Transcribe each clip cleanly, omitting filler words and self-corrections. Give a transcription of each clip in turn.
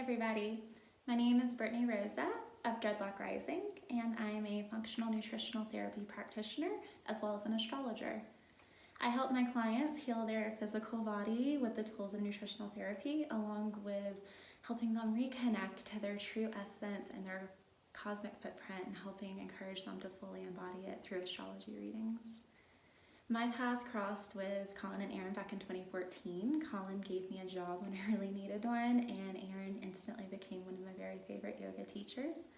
everybody. My name is Brittany Rosa of Dreadlock Rising, and I am a functional nutritional therapy practitioner as well as an astrologer. I help my clients heal their physical body with the tools of nutritional therapy, along with helping them reconnect to their true essence and their cosmic footprint, and helping encourage them to fully embody it through astrology readings. My path crossed with Colin and Aaron back in 2014. Colin gave me a job when I really needed one, and Aaron instantly became one of my very favorite yoga teachers,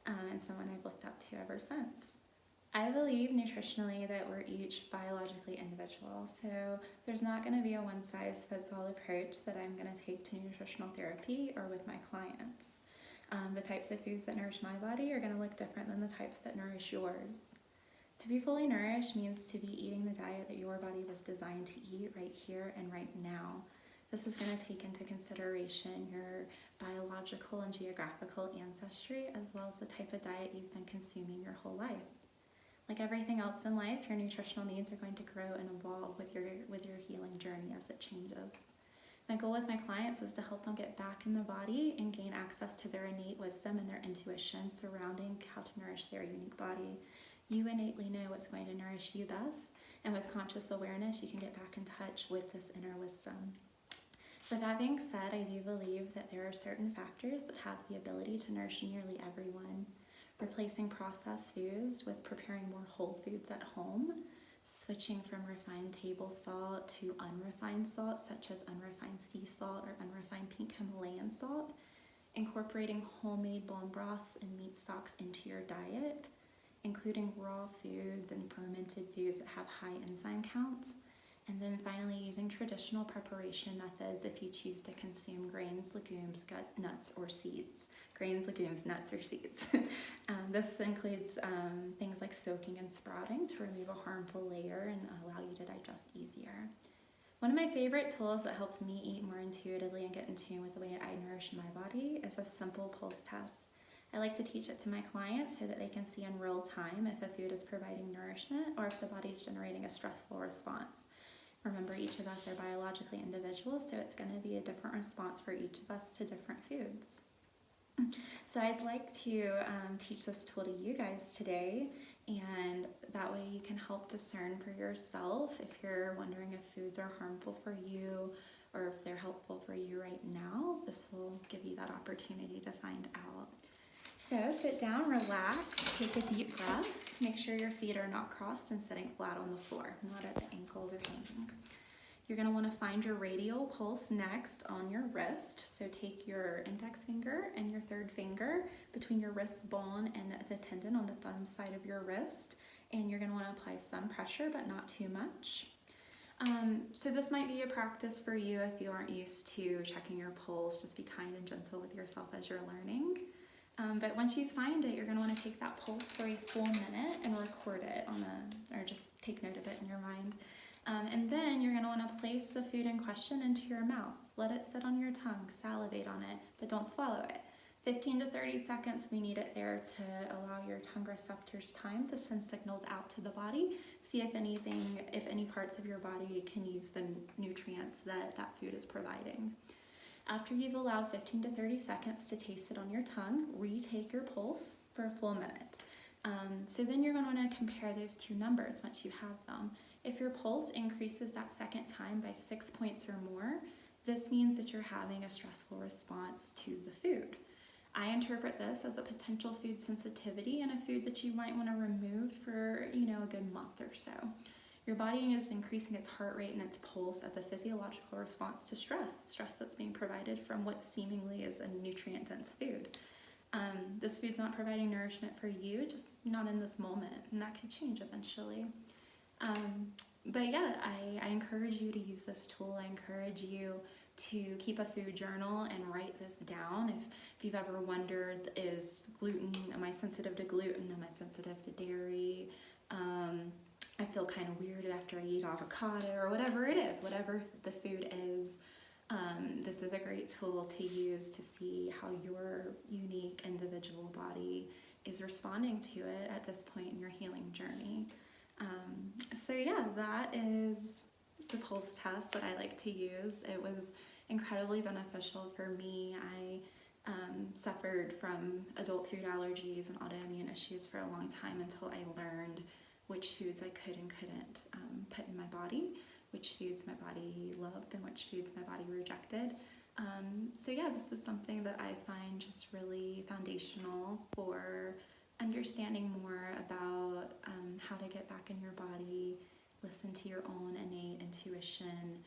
and someone I've looked up to ever since. I believe nutritionally that we're each biologically individual, so there's not going to be a one-size-fits-all approach that I'm going to take to nutritional therapy or with my clients. The types of foods that nourish my body are going to look different than the types that nourish yours. To be fully nourished means to be eating the diet that your body was designed to eat right here and right now. This is going to take into consideration your biological and geographical ancestry, as well as the type of diet you've been consuming your whole life. Like everything else in life, your nutritional needs are going to grow and evolve with your healing journey as it changes. My goal with my clients is to help them get back in the body and gain access to their innate wisdom and their intuition surrounding how to nourish their unique body. You innately know what's going to nourish you best, and with conscious awareness, you can get back in touch with this inner wisdom. With that being said, I do believe that there are certain factors that have the ability to nourish nearly everyone. Replacing processed foods with preparing more whole foods at home, switching from refined table salt to unrefined salt, such as unrefined sea salt or unrefined pink Himalayan salt, incorporating homemade bone broths and meat stocks into your diet, including raw foods and fermented foods that have high enzyme counts, and then finally using traditional preparation methods if you choose to consume grains, legumes, nuts, or seeds. Grains, legumes, nuts, or seeds. This includes things like soaking and sprouting to remove a harmful layer and allow you to digest easier. One of my favorite tools that helps me eat more intuitively and get in tune with the way I nourish my body is a simple pulse test. I like to teach it to my clients so that they can see in real time if a food is providing nourishment or if the body is generating a stressful response. Remember, each of us are biologically individual, so it's going to be a different response for each of us to different foods. So I'd like to teach this tool to you guys today, and that way you can help discern for yourself if you're wondering if foods are harmful for you or if they're helpful for you right now. This will give you that opportunity to find out. So sit down, relax, take a deep breath. Make sure your feet are not crossed and sitting flat on the floor, not at the ankles or hanging. You're going to want to find your radial pulse next on your wrist. So take your index finger and your third finger between your wrist bone and the tendon on the thumb side of your wrist. And you're going to want to apply some pressure, but not too much. So this might be a practice for you if you aren't used to checking your pulse. Just be kind and gentle with yourself as you're learning. But once you find it, you're going to want to take that pulse for a full minute and record it or just take note of it in your mind. And then you're going to want to place the food in question into your mouth. Let it sit on your tongue, salivate on it, but don't swallow it. 15 to 30 seconds, we need it there to allow your tongue receptors time to send signals out to the body. See if any parts of your body can use the nutrients that food is providing. After you've allowed 15 to 30 seconds to taste it on your tongue, retake your pulse for a full minute. So then you're going to want to compare those two numbers once you have them. If your pulse increases that second time by 6 points or more, this means that you're having a stressful response to the food. I interpret this as a potential food sensitivity and a food that you might want to remove for, a good month or so. Your body is increasing its heart rate and its pulse as a physiological response to stress that's being provided from what seemingly is a nutrient-dense food. This food's not providing nourishment for you, just not in this moment, and that could change eventually. But yeah, I encourage you to use this tool. I encourage you to keep a food journal and write this down. If you've ever wondered, am I sensitive to gluten? Am I sensitive to dairy? I feel kind of weird after I eat avocado, or whatever it is, whatever the food is. This is a great tool to use to see how your unique individual body is responding to it at this point in your healing journey. So yeah, that is the pulse test that I like to use. It was incredibly beneficial for me. I suffered from adult food allergies and autoimmune issues for a long time until I learned which foods I could and couldn't put in my body, which foods my body loved and which foods my body rejected. So yeah, this is something that I find just really foundational for understanding more about how to get back in your body, listen to your own innate intuition,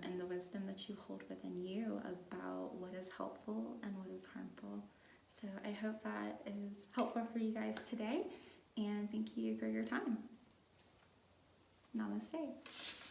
and the wisdom that you hold within you about what is helpful and what is harmful. So I hope that is helpful for you guys today, and thank you for your time. Namaste.